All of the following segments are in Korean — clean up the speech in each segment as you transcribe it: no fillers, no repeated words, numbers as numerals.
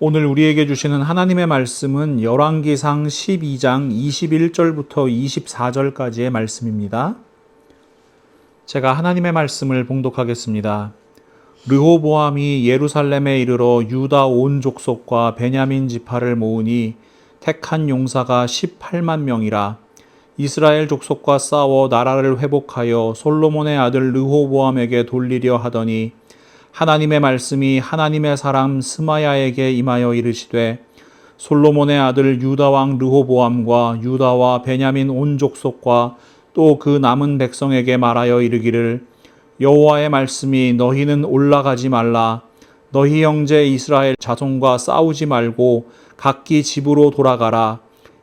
오늘 우리에게 주시는 하나님의 말씀은 열왕기상 12장 21절부터 24절까지의 말씀입니다. 제가 하나님의 말씀을 봉독하겠습니다. 르호보암이 예루살렘에 이르러 유다 온 족속과 베냐민 지파를 모으니 택한 용사가 18만 명이라. 이스라엘 족속과 싸워 나라를 회복하여 솔로몬의 아들 르호보암에게 돌리려 하더니 하나님의 말씀이 하나님의 사람 스마야에게 임하여 이르시되 솔로몬의 아들 유다 왕 르호보암과 유다와 베냐민 온 족속과 또 그 남은 백성에게 말하여 이르기를 여호와의 말씀이 너희는 올라가지 말라. 너희 형제 이스라엘 자손과 싸우지 말고 각기 집으로 돌아가라.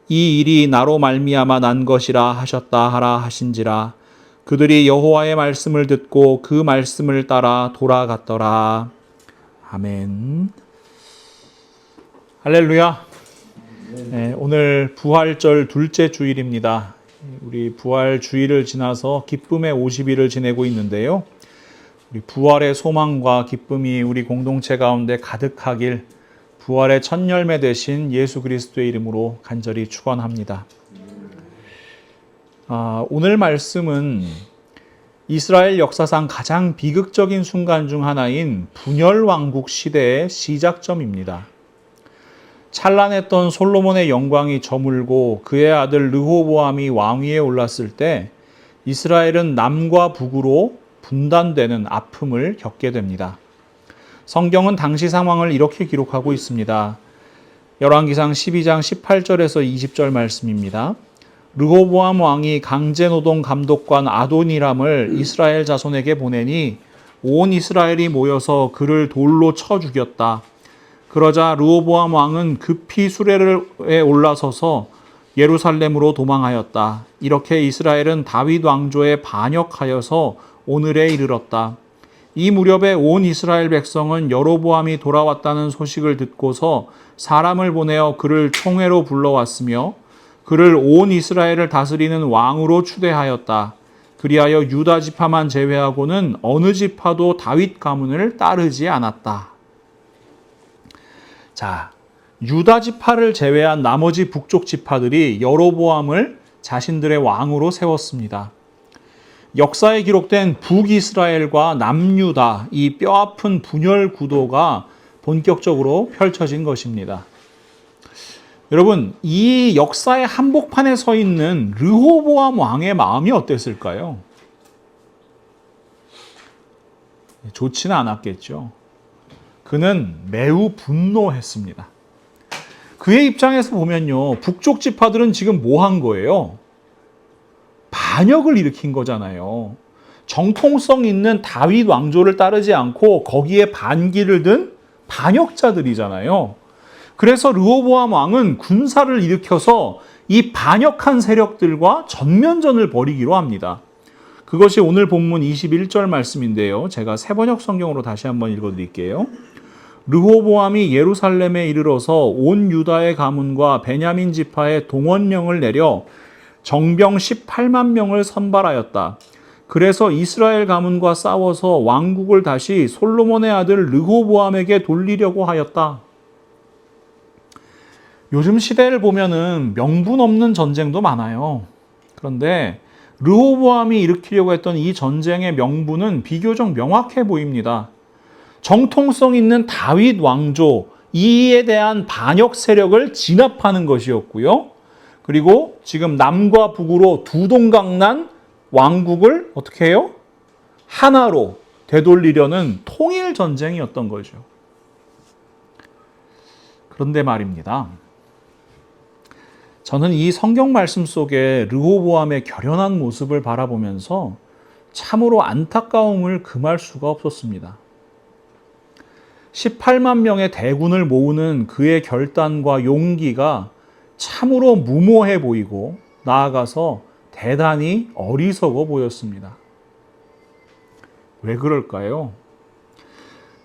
이 일이 나로 말미암아 난 것이라 하셨다 하라 하신지라. 그들이 여호와의 말씀을 듣고 그 말씀을 따라 돌아갔더라. 아멘. 할렐루야. 네, 오늘 부활절 둘째 주일입니다. 우리 부활 주일을 지나서 기쁨의 50일을 지내고 있는데요. 우리 부활의 소망과 기쁨이 우리 공동체 가운데 가득하길 부활의 첫 열매 되신 예수 그리스도의 이름으로 간절히 축원합니다. 오늘 말씀은 이스라엘 역사상 가장 비극적인 순간 중 하나인 분열왕국 시대의 시작점입니다. 찬란했던 솔로몬의 영광이 저물고 그의 아들 르호보암이 왕위에 올랐을 때 이스라엘은 남과 북으로 분단되는 아픔을 겪게 됩니다. 성경은 당시 상황을 이렇게 기록하고 있습니다. 열왕기상 12장 18절에서 20절 말씀입니다. 르호보암 왕이 강제노동 감독관 아도니람을 이스라엘 자손에게 보내니 온 이스라엘이 모여서 그를 돌로 쳐 죽였다. 그러자 르호보암 왕은 급히 수레에 올라서서 예루살렘으로 도망하였다. 이렇게 이스라엘은 다윗 왕조에 반역하여서 오늘에 이르렀다. 이 무렵에 온 이스라엘 백성은 여로보암이 돌아왔다는 소식을 듣고서 사람을 보내어 그를 총회로 불러왔으며 그를 온 이스라엘을 다스리는 왕으로 추대하였다. 그리하여 유다 지파만 제외하고는 어느 지파도 다윗 가문을 따르지 않았다. 자, 유다 지파를 제외한 나머지 북쪽 지파들이 여로보암을 자신들의 왕으로 세웠습니다. 역사에 기록된 북이스라엘과 남유다, 이 뼈아픈 분열 구도가 본격적으로 펼쳐진 것입니다. 여러분, 이 역사의 한복판에 서 있는 르호보암 왕의 마음이 어땠을까요? 좋지는 않았겠죠. 그는 매우 분노했습니다. 그의 입장에서 보면요, 북쪽 지파들은 지금 뭐 한 거예요? 반역을 일으킨 거잖아요. 정통성 있는 다윗 왕조를 따르지 않고 거기에 반기를 든 반역자들이잖아요. 그래서 르호보암 왕은 군사를 일으켜서 이 반역한 세력들과 전면전을 벌이기로 합니다. 그것이 오늘 본문 21절 말씀인데요. 제가 새번역 성경으로 다시 한번 읽어드릴게요. 르호보암이 예루살렘에 이르러서 온 유다의 가문과 베냐민 지파에 동원령을 내려 정병 18만 명을 선발하였다. 그래서 이스라엘 가문과 싸워서 왕국을 다시 솔로몬의 아들 르호보암에게 돌리려고 하였다. 요즘 시대를 보면은 명분 없는 전쟁도 많아요. 그런데 르호보암이 일으키려고 했던 이 전쟁의 명분은 비교적 명확해 보입니다. 정통성 있는 다윗 왕조, 이에 대한 반역 세력을 진압하는 것이었고요. 그리고 지금 남과 북으로 두 동강난 왕국을 어떻게 해요? 하나로 되돌리려는 통일 전쟁이었던 거죠. 그런데 말입니다. 저는 이 성경 말씀 속에 르호보암의 결연한 모습을 바라보면서 참으로 안타까움을 금할 수가 없었습니다. 18만 명의 대군을 모으는 그의 결단과 용기가 참으로 무모해 보이고 나아가서 대단히 어리석어 보였습니다. 왜 그럴까요?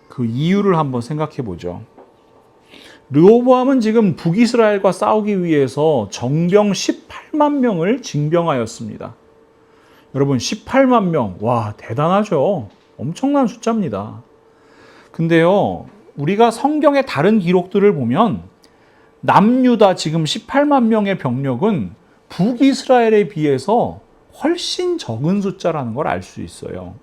그 이유를 한번 생각해 보죠. 르호보암은 지금 북이스라엘과 싸우기 위해서 정병 18만 명을 징병하였습니다. 여러분 18만 명, 와 대단하죠. 엄청난 숫자입니다. 근데요, 우리가 성경의 다른 기록들을 보면 남유다 지금 18만 명의 병력은 북이스라엘에 비해서 훨씬 적은 숫자라는 걸 알 수 있어요.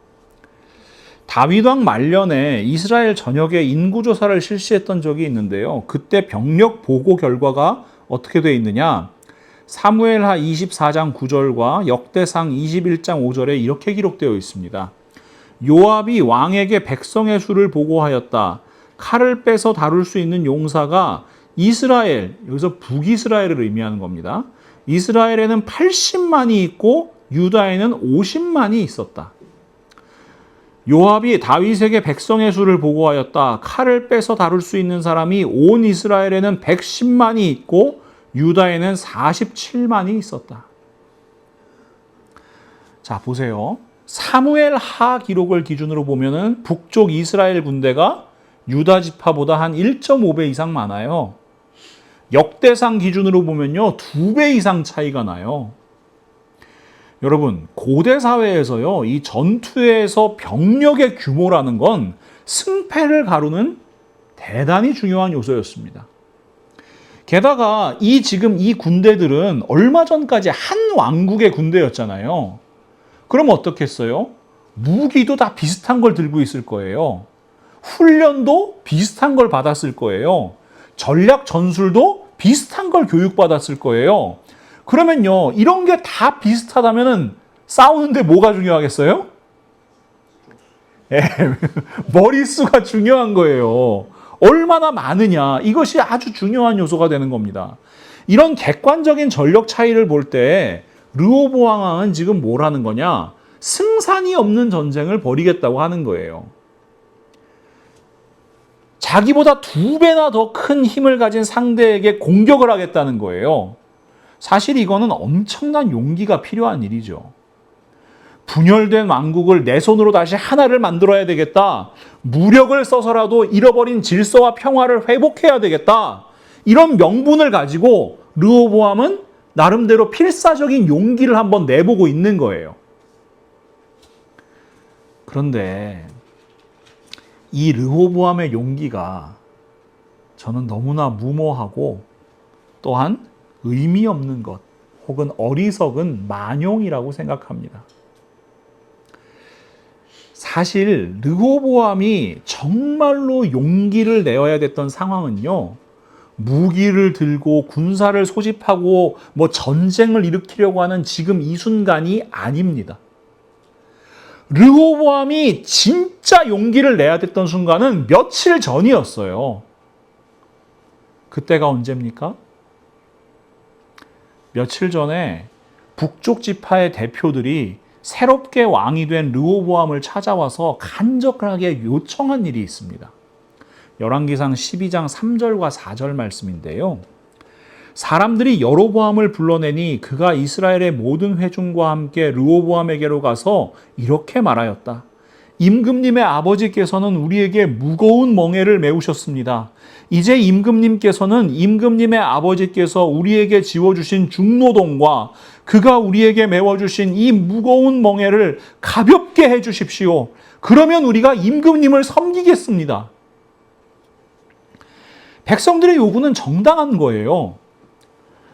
다윗 왕 말년에 이스라엘 전역에 인구조사를 실시했던 적이 있는데요. 그때 병력 보고 결과가 어떻게 되어 있느냐? 사무엘하 24장 9절과 역대상 21장 5절에 이렇게 기록되어 있습니다. 요압이 왕에게 백성의 수를 보고하였다. 칼을 빼서 다룰 수 있는 용사가 이스라엘, 여기서 북이스라엘을 의미하는 겁니다. 이스라엘에는 80만이 있고 유다에는 50만이 있었다. 요압이 다윗에게 백성의 수를 보고하였다. 칼을 빼서 다룰 수 있는 사람이 온 이스라엘에는 110만이 있고 유다에는 47만이 있었다. 자, 보세요. 사무엘 하 기록을 기준으로 보면은 북쪽 이스라엘 군대가 유다 지파보다 한 1.5배 이상 많아요. 역대상 기준으로 보면요, 2배 이상 차이가 나요. 여러분, 고대 사회에서요, 이 전투에서 병력의 규모라는 건 승패를 가르는 대단히 중요한 요소였습니다. 게다가 지금 이 군대들은 얼마 전까지 한 왕국의 군대였잖아요. 그럼 어떻겠어요? 무기도 다 비슷한 걸 들고 있을 거예요. 훈련도 비슷한 걸 받았을 거예요. 전략 전술도 비슷한 걸 교육받았을 거예요. 그러면요, 이런 게 다 비슷하다면은 싸우는데 뭐가 중요하겠어요? 머릿수가 중요한 거예요. 얼마나 많으냐, 이것이 아주 중요한 요소가 되는 겁니다. 이런 객관적인 전력 차이를 볼 때 르호보암 왕은 지금 뭘 하는 거냐? 승산이 없는 전쟁을 벌이겠다고 하는 거예요. 자기보다 2배나 더 큰 힘을 가진 상대에게 공격을 하겠다는 거예요. 사실 이거는 엄청난 용기가 필요한 일이죠. 분열된 왕국을 내 손으로 다시 하나를 만들어야 되겠다. 무력을 써서라도 잃어버린 질서와 평화를 회복해야 되겠다. 이런 명분을 가지고 르호보암은 나름대로 필사적인 용기를 한번 내보고 있는 거예요. 그런데 이 르호보암의 용기가 저는 너무나 무모하고 또한 의미 없는 것 혹은 어리석은 만용이라고 생각합니다. 사실 르호보암이 정말로 용기를 내어야 됐던 상황은요, 무기를 들고 군사를 소집하고 전쟁을 일으키려고 하는 지금 이 순간이 아닙니다. 르호보암이 진짜 용기를 내야 됐던 순간은 며칠 전이었어요. 그때가 언제입니까? 며칠 전에 북쪽 지파의 대표들이 새롭게 왕이 된 르호보암을 찾아와서 간절하게 요청한 일이 있습니다. 열왕기상 12장 3절과 4절 말씀인데요. 사람들이 여로보암을 불러내니 그가 이스라엘의 모든 회중과 함께 르호보암에게로 가서 이렇게 말하였다. 임금님의 아버지께서는 우리에게 무거운 멍에를 메우셨습니다. 이제 임금님께서는 임금님의 아버지께서 우리에게 지워주신 중노동과 그가 우리에게 메워주신 이 무거운 멍에를 가볍게 해주십시오. 그러면 우리가 임금님을 섬기겠습니다. 백성들의 요구는 정당한 거예요.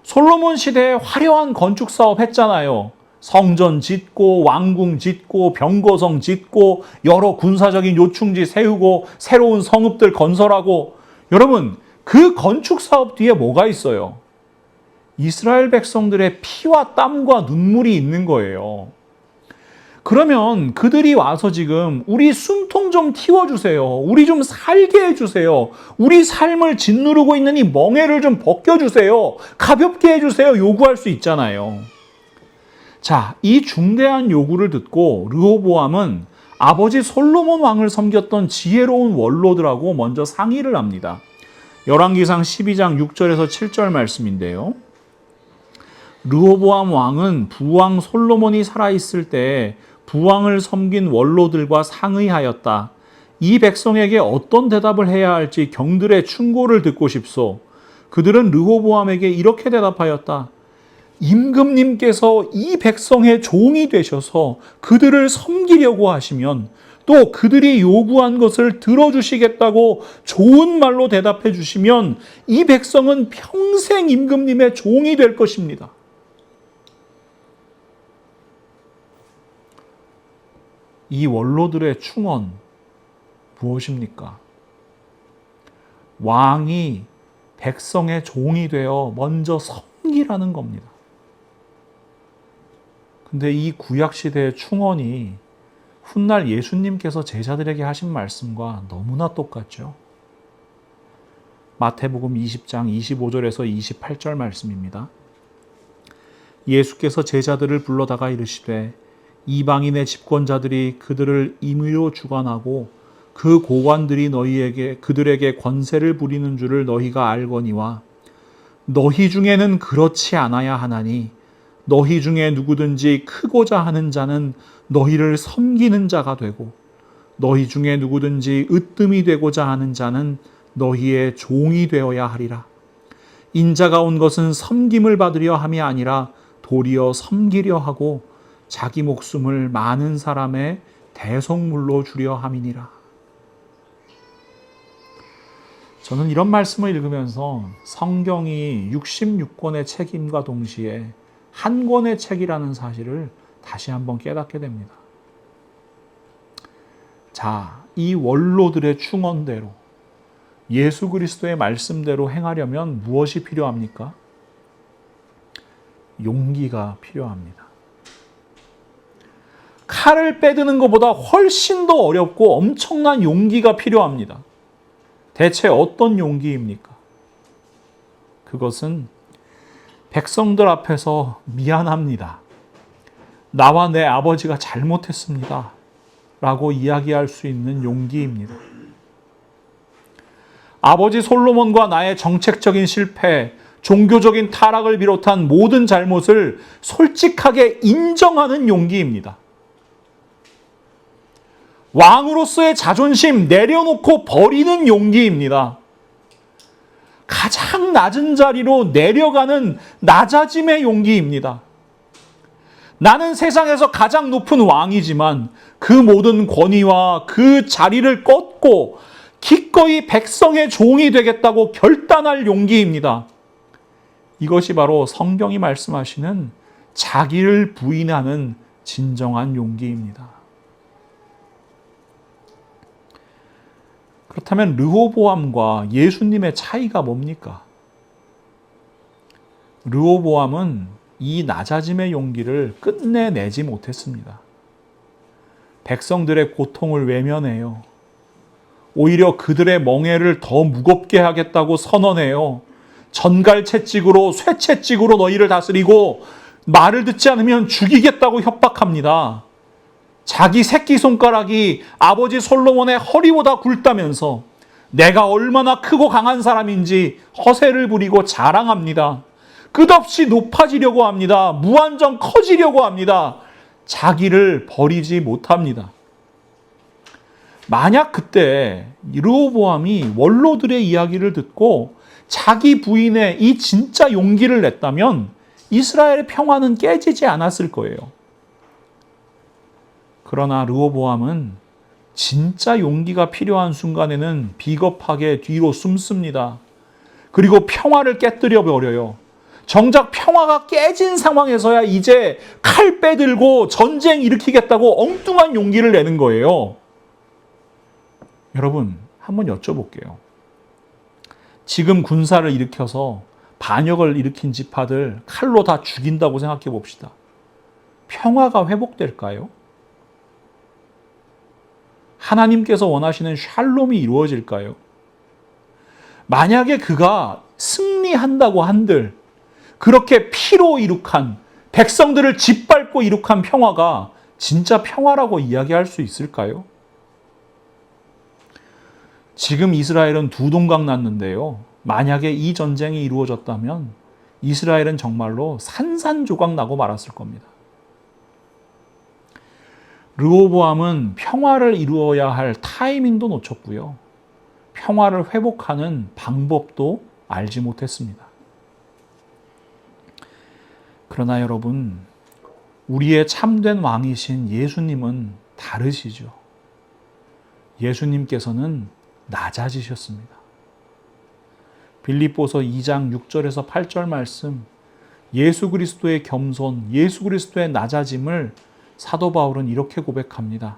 솔로몬 시대에 화려한 건축 사업 했잖아요. 성전 짓고 왕궁 짓고 병거성 짓고 여러 군사적인 요충지 세우고 새로운 성읍들 건설하고, 여러분, 그 건축 사업 뒤에 뭐가 있어요? 이스라엘 백성들의 피와 땀과 눈물이 있는 거예요. 그러면 그들이 와서 지금 우리 숨통 좀 틔워주세요. 우리 좀 살게 해주세요. 우리 삶을 짓누르고 있는 이 멍에를 좀 벗겨주세요. 가볍게 해주세요. 요구할 수 있잖아요. 자, 이 중대한 요구를 듣고 르호보암은 아버지 솔로몬 왕을 섬겼던 지혜로운 원로들하고 먼저 상의를 합니다. 열왕기상 12장 6절에서 7절 말씀인데요. 르호보암 왕은 부왕 솔로몬이 살아있을 때 부왕을 섬긴 원로들과 상의하였다. 이 백성에게 어떤 대답을 해야 할지 경들의 충고를 듣고 싶소. 그들은 르호보암에게 이렇게 대답하였다. 임금님께서 이 백성의 종이 되셔서 그들을 섬기려고 하시면 또 그들이 요구한 것을 들어주시겠다고 좋은 말로 대답해 주시면 이 백성은 평생 임금님의 종이 될 것입니다. 이 원로들의 충언 무엇입니까? 왕이 백성의 종이 되어 먼저 섬기라는 겁니다. 근데 이 구약시대의 충언이 훗날 예수님께서 제자들에게 하신 말씀과 너무나 똑같죠. 마태복음 20장 25절에서 28절 말씀입니다. 예수께서 제자들을 불러다가 이르시되 이방인의 집권자들이 그들을 임의로 주관하고 그 고관들이 그들에게 권세를 부리는 줄을 너희가 알거니와 너희 중에는 그렇지 않아야 하나니 너희 중에 누구든지 크고자 하는 자는 너희를 섬기는 자가 되고 너희 중에 누구든지 으뜸이 되고자 하는 자는 너희의 종이 되어야 하리라. 인자가 온 것은 섬김을 받으려 함이 아니라 도리어 섬기려 하고 자기 목숨을 많은 사람의 대속물로 주려 함이니라. 저는 이런 말씀을 읽으면서 성경이 66권의 책임과 동시에 한 권의 책이라는 사실을 다시 한번 깨닫게 됩니다. 자, 이 원로들의 충언대로 예수 그리스도의 말씀대로 행하려면 무엇이 필요합니까? 용기가 필요합니다. 칼을 빼드는 것보다 훨씬 더 어렵고 엄청난 용기가 필요합니다. 대체 어떤 용기입니까? 그것은 백성들 앞에서 미안합니다. 나와 내 아버지가 잘못했습니다. 라고 이야기할 수 있는 용기입니다. 아버지 솔로몬과 나의 정책적인 실패, 종교적인 타락을 비롯한 모든 잘못을 솔직하게 인정하는 용기입니다. 왕으로서의 자존심 내려놓고 버리는 용기입니다. 가장 낮은 자리로 내려가는 낮아짐의 용기입니다. 나는 세상에서 가장 높은 왕이지만 그 모든 권위와 그 자리를 꺾고 기꺼이 백성의 종이 되겠다고 결단할 용기입니다. 이것이 바로 성경이 말씀하시는 자기를 부인하는 진정한 용기입니다. 그렇다면 르호보암과 예수님의 차이가 뭡니까? 르호보암은 이 낮아짐의 용기를 끝내내지 못했습니다. 백성들의 고통을 외면해요. 오히려 그들의 멍에를 더 무겁게 하겠다고 선언해요. 전갈채찍으로 쇠채찍으로 너희를 다스리고 말을 듣지 않으면 죽이겠다고 협박합니다. 자기 새끼손가락이 아버지 솔로몬의 허리보다 굵다면서 내가 얼마나 크고 강한 사람인지 허세를 부리고 자랑합니다. 끝없이 높아지려고 합니다. 무한정 커지려고 합니다. 자기를 버리지 못합니다. 만약 그때 르호보암이 원로들의 이야기를 듣고 자기 부인의 이 진짜 용기를 냈다면 이스라엘의 평화는 깨지지 않았을 거예요. 그러나 르호보암은 진짜 용기가 필요한 순간에는 비겁하게 뒤로 숨습니다. 그리고 평화를 깨뜨려 버려요. 정작 평화가 깨진 상황에서야 이제 칼 빼들고 전쟁 일으키겠다고 엉뚱한 용기를 내는 거예요. 여러분, 한번 여쭤볼게요. 지금 군사를 일으켜서 반역을 일으킨 지파들 칼로 다 죽인다고 생각해 봅시다. 평화가 회복될까요? 하나님께서 원하시는 샬롬이 이루어질까요? 만약에 그가 승리한다고 한들 그렇게 피로 이룩한 백성들을 짓밟고 이룩한 평화가 진짜 평화라고 이야기할 수 있을까요? 지금 이스라엘은 두 동강 났는데요. 만약에 이 전쟁이 이루어졌다면 이스라엘은 정말로 산산조각 나고 말았을 겁니다. 르호보암은 평화를 이루어야 할 타이밍도 놓쳤고요. 평화를 회복하는 방법도 알지 못했습니다. 그러나 여러분, 우리의 참된 왕이신 예수님은 다르시죠. 예수님께서는 낮아지셨습니다. 빌립보서 2장 6절에서 8절 말씀, 예수 그리스도의 겸손, 예수 그리스도의 낮아짐을 사도 바울은 이렇게 고백합니다.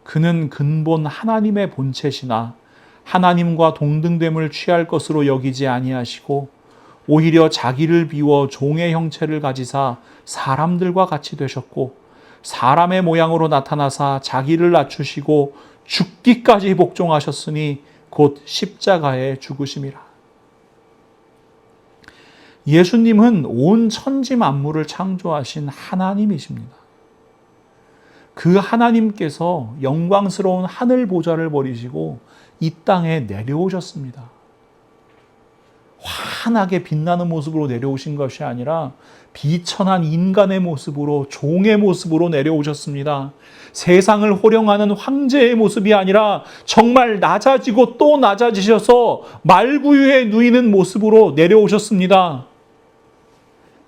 그는 근본 하나님의 본체시나 하나님과 동등됨을 취할 것으로 여기지 아니하시고 오히려 자기를 비워 종의 형체를 가지사 사람들과 같이 되셨고 사람의 모양으로 나타나사 자기를 낮추시고 죽기까지 복종하셨으니 곧 십자가에 죽으심이라. 예수님은 온 천지 만물을 창조하신 하나님이십니다. 그 하나님께서 영광스러운 하늘 보좌를 버리시고 이 땅에 내려오셨습니다. 환하게 빛나는 모습으로 내려오신 것이 아니라 비천한 인간의 모습으로, 종의 모습으로 내려오셨습니다. 세상을 호령하는 황제의 모습이 아니라 정말 낮아지고 또 낮아지셔서 말구유에 누이는 모습으로 내려오셨습니다.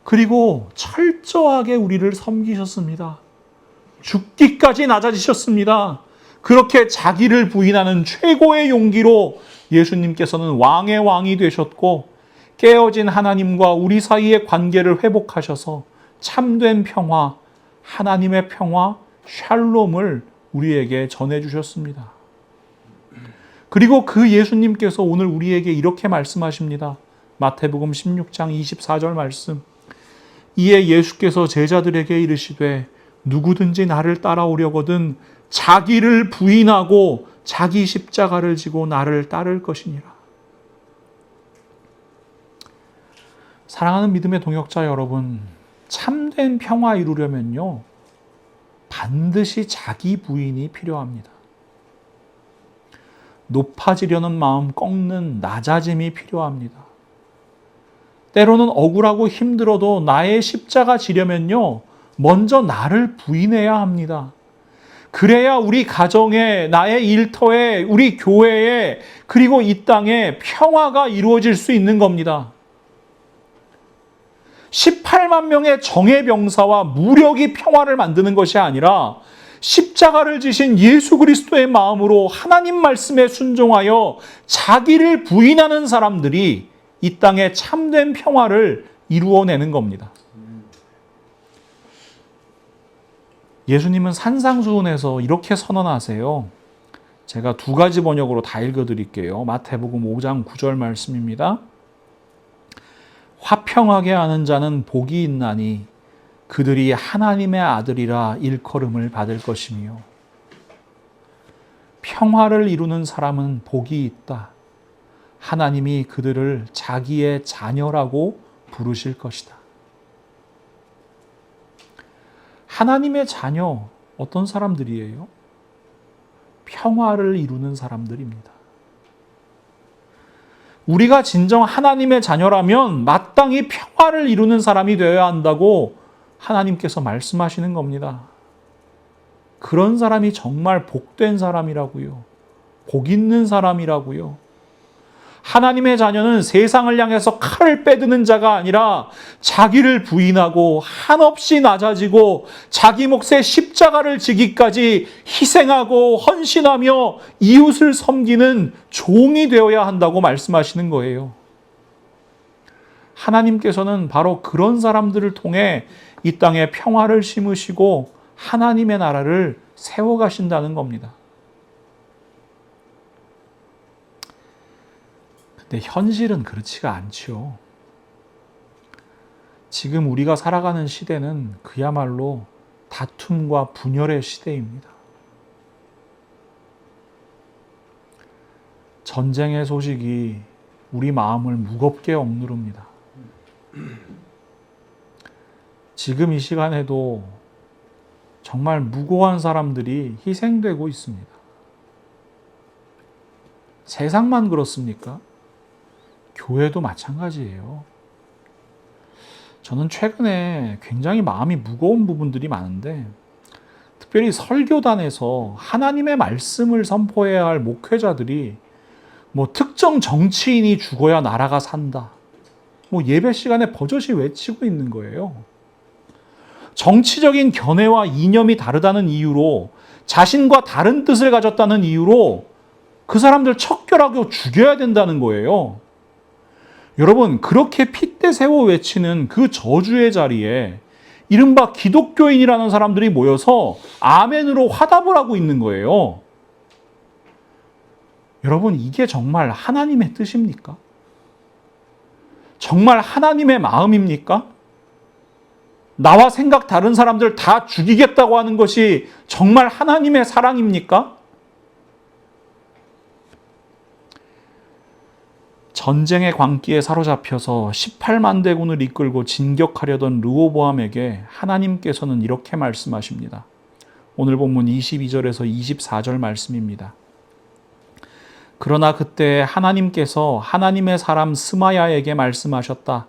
그리고 철저하게 우리를 섬기셨습니다. 죽기까지 낮아지셨습니다. 그렇게 자기를 부인하는 최고의 용기로 예수님께서는 왕의 왕이 되셨고 깨어진 하나님과 우리 사이의 관계를 회복하셔서 참된 평화, 하나님의 평화, 샬롬을 우리에게 전해주셨습니다. 그리고 그 예수님께서 오늘 우리에게 이렇게 말씀하십니다. 마태복음 16장 24절 말씀. 이에 예수께서 제자들에게 이르시되 누구든지 나를 따라오려거든 자기를 부인하고 자기 십자가를 지고 나를 따를 것이니라. 사랑하는 믿음의 동역자 여러분, 참된 평화 이루려면요, 반드시 자기 부인이 필요합니다. 높아지려는 마음 꺾는 낮아짐이 필요합니다. 때로는 억울하고 힘들어도 나의 십자가 지려면요, 먼저 나를 부인해야 합니다. 그래야 우리 가정에, 나의 일터에, 우리 교회에, 그리고 이 땅에 평화가 이루어질 수 있는 겁니다. 18만 명의 정예병사와 무력이 평화를 만드는 것이 아니라 십자가를 지신 예수 그리스도의 마음으로 하나님 말씀에 순종하여 자기를 부인하는 사람들이 이 땅에 참된 평화를 이루어내는 겁니다. 예수님은 산상수훈에서 이렇게 선언하세요. 제가 두 가지 번역으로 다 읽어드릴게요. 마태복음 5장 9절 말씀입니다. 화평하게 하는 자는 복이 있나니 그들이 하나님의 아들이라 일컬음을 받을 것이며 평화를 이루는 사람은 복이 있다. 하나님이 그들을 자기의 자녀라고 부르실 것이다. 하나님의 자녀, 어떤 사람들이에요? 평화를 이루는 사람들입니다. 우리가 진정 하나님의 자녀라면 마땅히 평화를 이루는 사람이 되어야 한다고 하나님께서 말씀하시는 겁니다. 그런 사람이 정말 복된 사람이라고요. 복 있는 사람이라고요. 하나님의 자녀는 세상을 향해서 칼을 빼드는 자가 아니라 자기를 부인하고 한없이 낮아지고 자기 몫의 십자가를 지기까지 희생하고 헌신하며 이웃을 섬기는 종이 되어야 한다고 말씀하시는 거예요. 하나님께서는 바로 그런 사람들을 통해 이 땅에 평화를 심으시고 하나님의 나라를 세워가신다는 겁니다. 근데 현실은 그렇지가 않죠. 지금 우리가 살아가는 시대는 그야말로 다툼과 분열의 시대입니다. 전쟁의 소식이 우리 마음을 무겁게 억누릅니다. 지금 이 시간에도 정말 무고한 사람들이 희생되고 있습니다. 세상만 그렇습니까? 교회도 마찬가지예요. 저는 최근에 굉장히 마음이 무거운 부분들이 많은데 특별히 설교단에서 하나님의 말씀을 선포해야 할 목회자들이 특정 정치인이 죽어야 나라가 산다. 예배 시간에 버젓이 외치고 있는 거예요. 정치적인 견해와 이념이 다르다는 이유로, 자신과 다른 뜻을 가졌다는 이유로 그 사람들 척결하고 죽여야 된다는 거예요. 여러분, 그렇게 핏대 세워 외치는 그 저주의 자리에 이른바 기독교인이라는 사람들이 모여서 아멘으로 화답을 하고 있는 거예요. 여러분, 이게 정말 하나님의 뜻입니까? 정말 하나님의 마음입니까? 나와 생각 다른 사람들 다 죽이겠다고 하는 것이 정말 하나님의 사랑입니까? 전쟁의 광기에 사로잡혀서 18만 대군을 이끌고 진격하려던 르호보암에게 하나님께서는 이렇게 말씀하십니다. 오늘 본문 22절에서 24절 말씀입니다. 그러나 그때 하나님께서 하나님의 사람 스마야에게 말씀하셨다.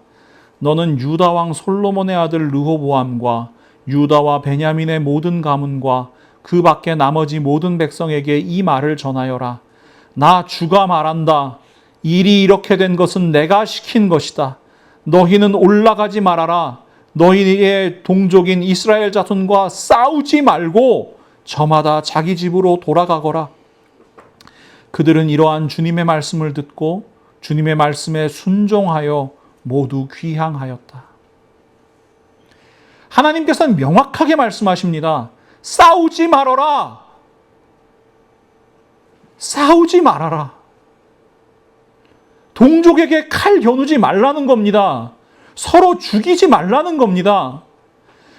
너는 유다 왕 솔로몬의 아들 르호보암과 유다와 베냐민의 모든 가문과 그 밖에 나머지 모든 백성에게 이 말을 전하여라. 나 주가 말한다. 일이 이렇게 된 것은 내가 시킨 것이다. 너희는 올라가지 말아라. 너희의 동족인 이스라엘 자손과 싸우지 말고 저마다 자기 집으로 돌아가거라. 그들은 이러한 주님의 말씀을 듣고 주님의 말씀에 순종하여 모두 귀향하였다. 하나님께서는 명확하게 말씀하십니다. 싸우지 말아라. 싸우지 말아라. 동족에게 칼 겨누지 말라는 겁니다. 서로 죽이지 말라는 겁니다.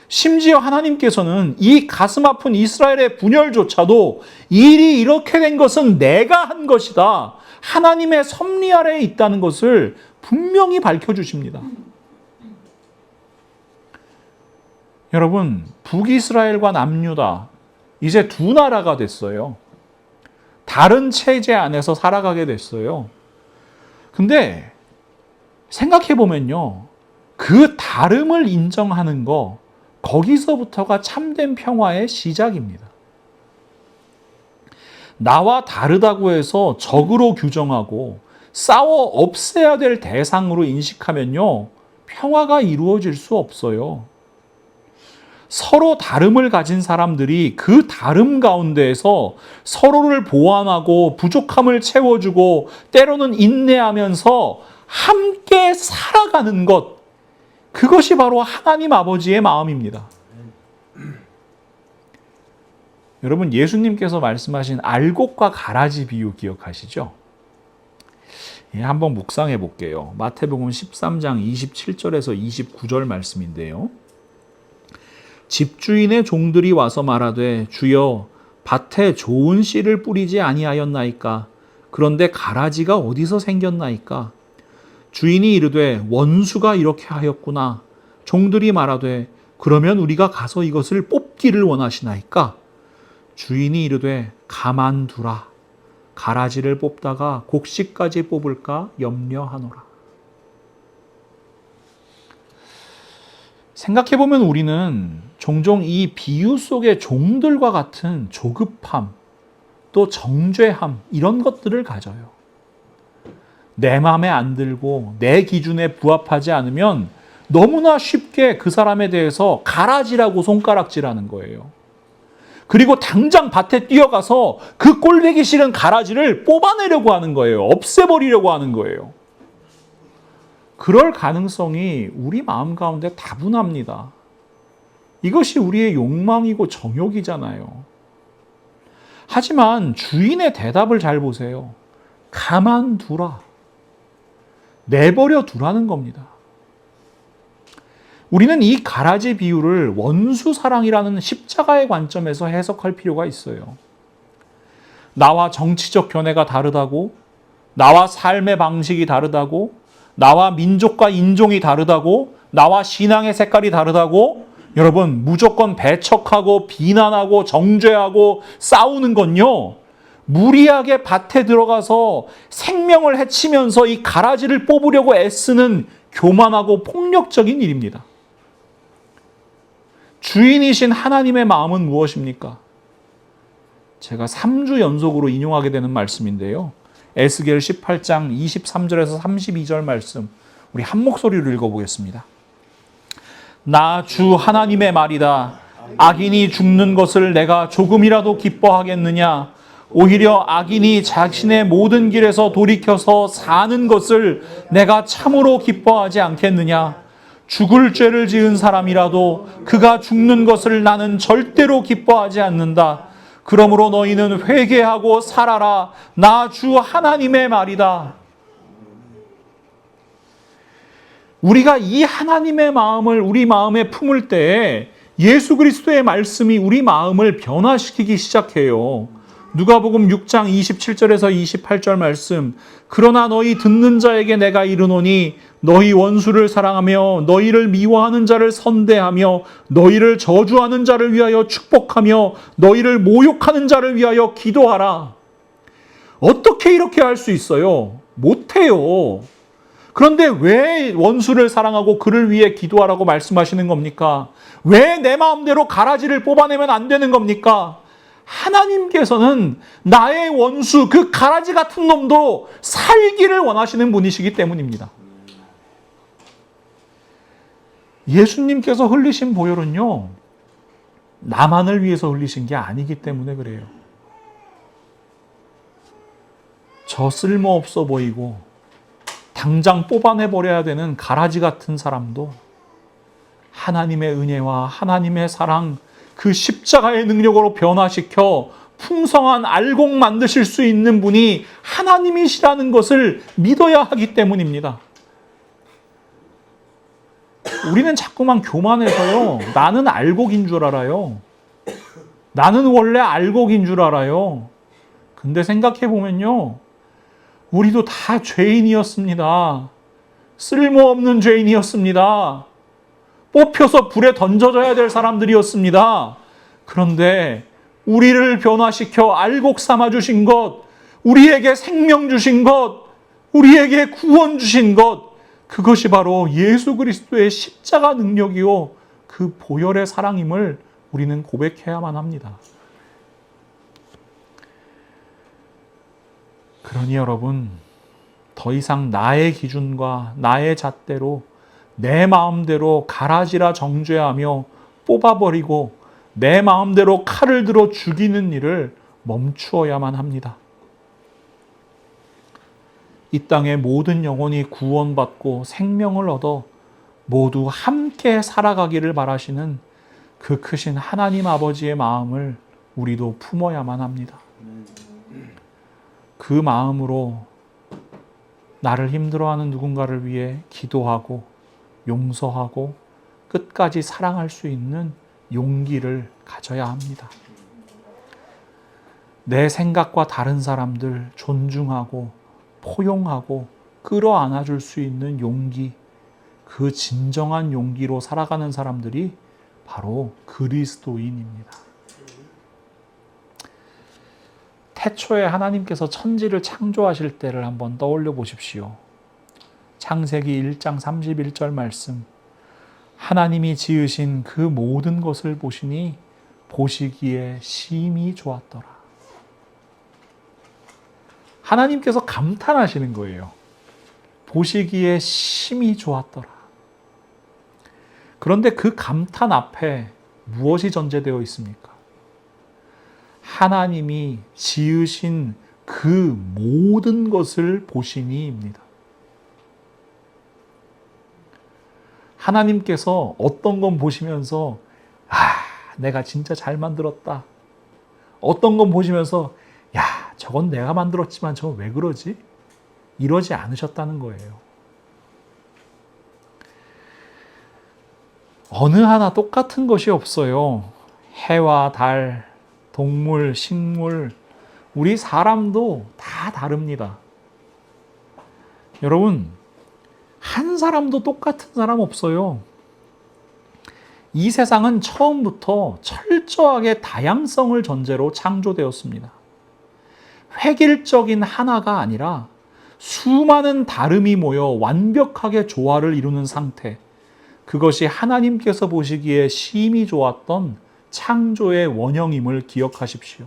심지어 하나님께서는 이 가슴 아픈 이스라엘의 분열조차도 일이 이렇게 된 것은 내가 한 것이다. 하나님의 섭리 아래에 있다는 것을 분명히 밝혀주십니다. 여러분, 북이스라엘과 남유다, 이제 두 나라가 됐어요. 다른 체제 안에서 살아가게 됐어요. 근데 생각해보면요, 그 다름을 인정하는 거, 거기서부터가 참된 평화의 시작입니다. 나와 다르다고 해서 적으로 규정하고 싸워 없애야 될 대상으로 인식하면요, 평화가 이루어질 수 없어요. 서로 다름을 가진 사람들이 그 다름 가운데에서 서로를 보완하고 부족함을 채워주고 때로는 인내하면서 함께 살아가는 것, 그것이 바로 하나님 아버지의 마음입니다. 여러분, 예수님께서 말씀하신 알곡과 가라지 비유 기억하시죠? 한번 묵상해 볼게요. 마태복음 13장 27절에서 29절 말씀인데요. 집주인의 종들이 와서 말하되 주여 밭에 좋은 씨를 뿌리지 아니하였나이까? 그런데 가라지가 어디서 생겼나이까? 주인이 이르되 원수가 이렇게 하였구나. 종들이 말하되 그러면 우리가 가서 이것을 뽑기를 원하시나이까? 주인이 이르되 가만두라. 가라지를 뽑다가 곡식까지 뽑을까 염려하노라. 생각해보면 우리는 종종 이 비유 속의 종들과 같은 조급함, 또 정죄함, 이런 것들을 가져요. 내 마음에 안 들고 내 기준에 부합하지 않으면 너무나 쉽게 그 사람에 대해서 가라지라고 손가락질하는 거예요. 그리고 당장 밭에 뛰어가서 그 꼴보기 싫은 가라지를 뽑아내려고 하는 거예요. 없애버리려고 하는 거예요. 그럴 가능성이 우리 마음 가운데 다분합니다. 이것이 우리의 욕망이고 정욕이잖아요. 하지만 주인의 대답을 잘 보세요. 가만두라. 내버려 두라는 겁니다. 우리는 이 가라지 비유를 원수 사랑이라는 십자가의 관점에서 해석할 필요가 있어요. 나와 정치적 견해가 다르다고, 나와 삶의 방식이 다르다고, 나와 민족과 인종이 다르다고, 나와 신앙의 색깔이 다르다고, 여러분, 무조건 배척하고 비난하고 정죄하고 싸우는 건요, 무리하게 밭에 들어가서 생명을 해치면서 이 가라지를 뽑으려고 애쓰는 교만하고 폭력적인 일입니다. 주인이신 하나님의 마음은 무엇입니까? 제가 3주 연속으로 인용하게 되는 말씀인데요. 에스겔 18장 23절에서 32절 말씀, 우리 한 목소리로 읽어보겠습니다. 나 주 하나님의 말이다. 악인이 죽는 것을 내가 조금이라도 기뻐하겠느냐? 오히려 악인이 자신의 모든 길에서 돌이켜서 사는 것을 내가 참으로 기뻐하지 않겠느냐? 죽을 죄를 지은 사람이라도 그가 죽는 것을 나는 절대로 기뻐하지 않는다. 그러므로 너희는 회개하고 살아라. 나 주 하나님의 말이다. 우리가 이 하나님의 마음을 우리 마음에 품을 때 예수 그리스도의 말씀이 우리 마음을 변화시키기 시작해요. 누가복음 6장 27절에서 28절 말씀. 그러나 너희 듣는 자에게 내가 이르노니 너희 원수를 사랑하며 너희를 미워하는 자를 선대하며 너희를 저주하는 자를 위하여 축복하며 너희를 모욕하는 자를 위하여 기도하라. 어떻게 이렇게 할 수 있어요? 못해요. 그런데 왜 원수를 사랑하고 그를 위해 기도하라고 말씀하시는 겁니까? 왜 내 마음대로 가라지를 뽑아내면 안 되는 겁니까? 하나님께서는 나의 원수, 그 가라지 같은 놈도 살기를 원하시는 분이시기 때문입니다. 예수님께서 흘리신 보혈은요, 나만을 위해서 흘리신 게 아니기 때문에 그래요. 저 쓸모없어 보이고 당장 뽑아내버려야 되는 가라지 같은 사람도 하나님의 은혜와 하나님의 사랑, 그 십자가의 능력으로 변화시켜 풍성한 알곡 만드실 수 있는 분이 하나님이시라는 것을 믿어야 하기 때문입니다. 우리는 자꾸만 교만해서요, 나는 알곡인 줄 알아요. 나는 원래 알곡인 줄 알아요. 근데 생각해 보면요, 우리도 다 죄인이었습니다. 쓸모없는 죄인이었습니다. 뽑혀서 불에 던져져야 될 사람들이었습니다. 그런데 우리를 변화시켜 알곡 삼아 주신 것, 우리에게 생명 주신 것, 우리에게 구원 주신 것, 그것이 바로 예수 그리스도의 십자가 능력이요, 그 보혈의 사랑임을 우리는 고백해야만 합니다. 그러니 여러분, 더 이상 나의 기준과 나의 잣대로 내 마음대로 가라지라 정죄하며 뽑아버리고 내 마음대로 칼을 들어 죽이는 일을 멈추어야만 합니다. 이 땅의 모든 영혼이 구원받고 생명을 얻어 모두 함께 살아가기를 바라시는 그 크신 하나님 아버지의 마음을 우리도 품어야만 합니다. 그 마음으로 나를 힘들어하는 누군가를 위해 기도하고 용서하고 끝까지 사랑할 수 있는 용기를 가져야 합니다. 내 생각과 다른 사람들 존중하고 포용하고 끌어안아 줄 수 있는 용기, 그 진정한 용기로 살아가는 사람들이 바로 그리스도인입니다. 태초에 하나님께서 천지를 창조하실 때를 한번 떠올려 보십시오. 창세기 1장 31절 말씀. 하나님이 지으신 그 모든 것을 보시니 보시기에 심히 좋았더라. 하나님께서 감탄하시는 거예요. 보시기에 심히 좋았더라. 그런데 그 감탄 앞에 무엇이 전제되어 있습니까? 하나님이 지으신 그 모든 것을 보시니입니다. 하나님께서 어떤 건 보시면서 내가 진짜 잘 만들었다. 어떤 건 보시면서 저건 내가 만들었지만 저건 왜 그러지? 이러지 않으셨다는 거예요. 어느 하나 똑같은 것이 없어요. 해와 달, 동물, 식물, 우리 사람도 다 다릅니다. 여러분, 한 사람도 똑같은 사람 없어요. 이 세상은 처음부터 철저하게 다양성을 전제로 창조되었습니다. 획일적인 하나가 아니라 수많은 다름이 모여 완벽하게 조화를 이루는 상태, 그것이 하나님께서 보시기에 심히 좋았던 창조의 원형임을 기억하십시오.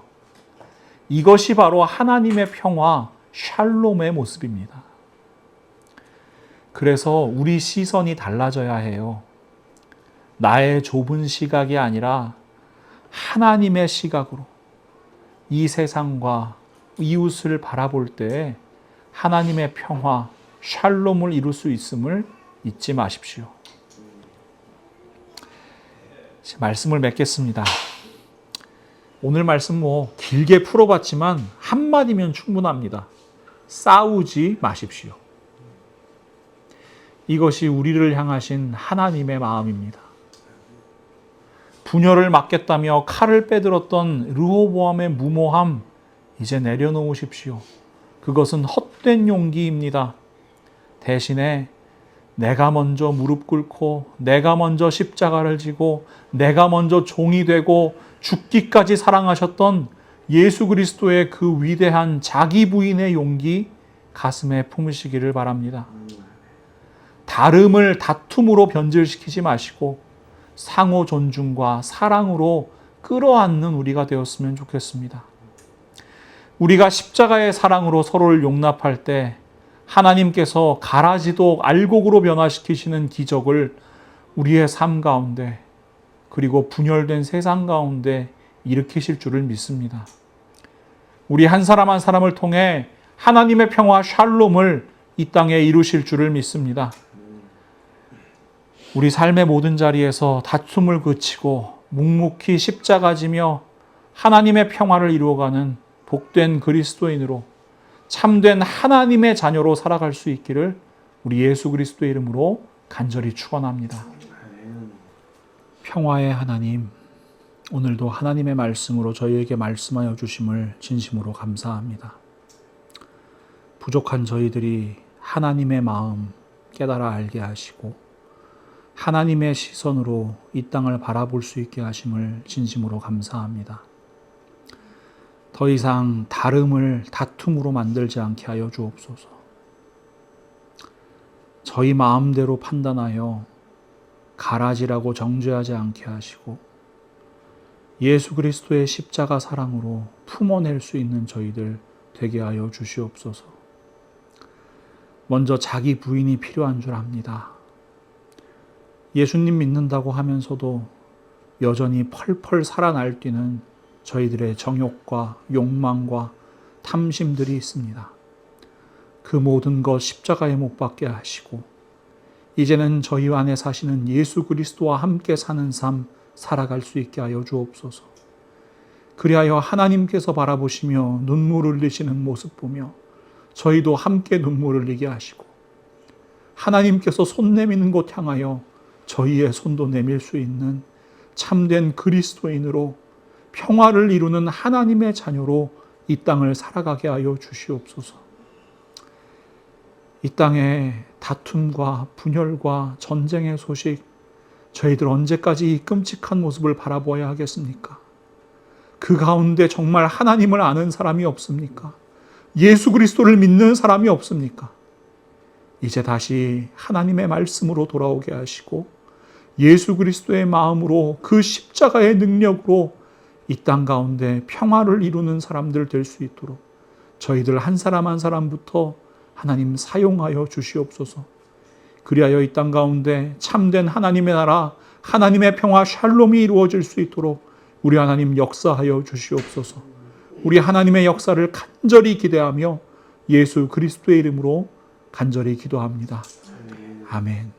이것이 바로 하나님의 평화, 샬롬의 모습입니다. 그래서 우리 시선이 달라져야 해요. 나의 좁은 시각이 아니라 하나님의 시각으로 이 세상과 이웃을 바라볼 때 하나님의 평화, 샬롬을 이룰 수 있음을 잊지 마십시오. 말씀을 맺겠습니다. 오늘 말씀 길게 풀어봤지만 한마디면 충분합니다. 싸우지 마십시오. 이것이 우리를 향하신 하나님의 마음입니다. 분열을 막겠다며 칼을 빼들었던 르호보암의 무모함 이제 내려놓으십시오. 그것은 헛된 용기입니다. 대신에 내가 먼저 무릎 꿇고 내가 먼저 십자가를 지고 내가 먼저 종이 되고 죽기까지 사랑하셨던 예수 그리스도의 그 위대한 자기 부인의 용기 가슴에 품으시기를 바랍니다. 다름을 다툼으로 변질시키지 마시고 상호 존중과 사랑으로 끌어안는 우리가 되었으면 좋겠습니다. 우리가 십자가의 사랑으로 서로를 용납할 때 하나님께서 가라지도 알곡으로 변화시키시는 기적을 우리의 삶 가운데 그리고 분열된 세상 가운데 일으키실 줄을 믿습니다. 우리 한 사람 한 사람을 통해 하나님의 평화 샬롬을 이 땅에 이루실 줄을 믿습니다. 우리 삶의 모든 자리에서 다툼을 그치고 묵묵히 십자가 지며 하나님의 평화를 이루어가는 복된 그리스도인으로 참된 하나님의 자녀로 살아갈 수 있기를 우리 예수 그리스도의 이름으로 간절히 축원합니다. 평화의 하나님, 오늘도 하나님의 말씀으로 저희에게 말씀하여 주심을 진심으로 감사합니다. 부족한 저희들이 하나님의 마음 깨달아 알게 하시고 하나님의 시선으로 이 땅을 바라볼 수 있게 하심을 진심으로 감사합니다. 더 이상 다름을 다툼으로 만들지 않게 하여 주옵소서. 저희 마음대로 판단하여 가라지라고 정죄하지 않게 하시고 예수 그리스도의 십자가 사랑으로 품어낼 수 있는 저희들 되게 하여 주시옵소서. 먼저 자기 부인이 필요한 줄 압니다. 예수님 믿는다고 하면서도 여전히 펄펄 살아날 뛰는 저희들의 정욕과 욕망과 탐심들이 있습니다. 그 모든 것 십자가에 못 박게 하시고 이제는 저희 안에 사시는 예수 그리스도와 함께 사는 삶 살아갈 수 있게 하여 주옵소서. 그리하여 하나님께서 바라보시며 눈물을 흘리시는 모습 보며 저희도 함께 눈물을 흘리게 하시고 하나님께서 손 내미는 곳 향하여 저희의 손도 내밀 수 있는 참된 그리스도인으로 평화를 이루는 하나님의 자녀로 이 땅을 살아가게 하여 주시옵소서. 이 땅에 다툼과 분열과 전쟁의 소식, 저희들 언제까지 이 끔찍한 모습을 바라보아야 하겠습니까? 그 가운데 정말 하나님을 아는 사람이 없습니까? 예수 그리스도를 믿는 사람이 없습니까? 이제 다시 하나님의 말씀으로 돌아오게 하시고 예수 그리스도의 마음으로 그 십자가의 능력으로 이 땅 가운데 평화를 이루는 사람들 될 수 있도록 저희들 한 사람 한 사람부터 하나님 사용하여 주시옵소서. 그리하여 이 땅 가운데 참된 하나님의 나라, 하나님의 평화 샬롬이 이루어질 수 있도록 우리 하나님 역사하여 주시옵소서. 우리 하나님의 역사를 간절히 기대하며 예수 그리스도의 이름으로 간절히 기도합니다. 아멘.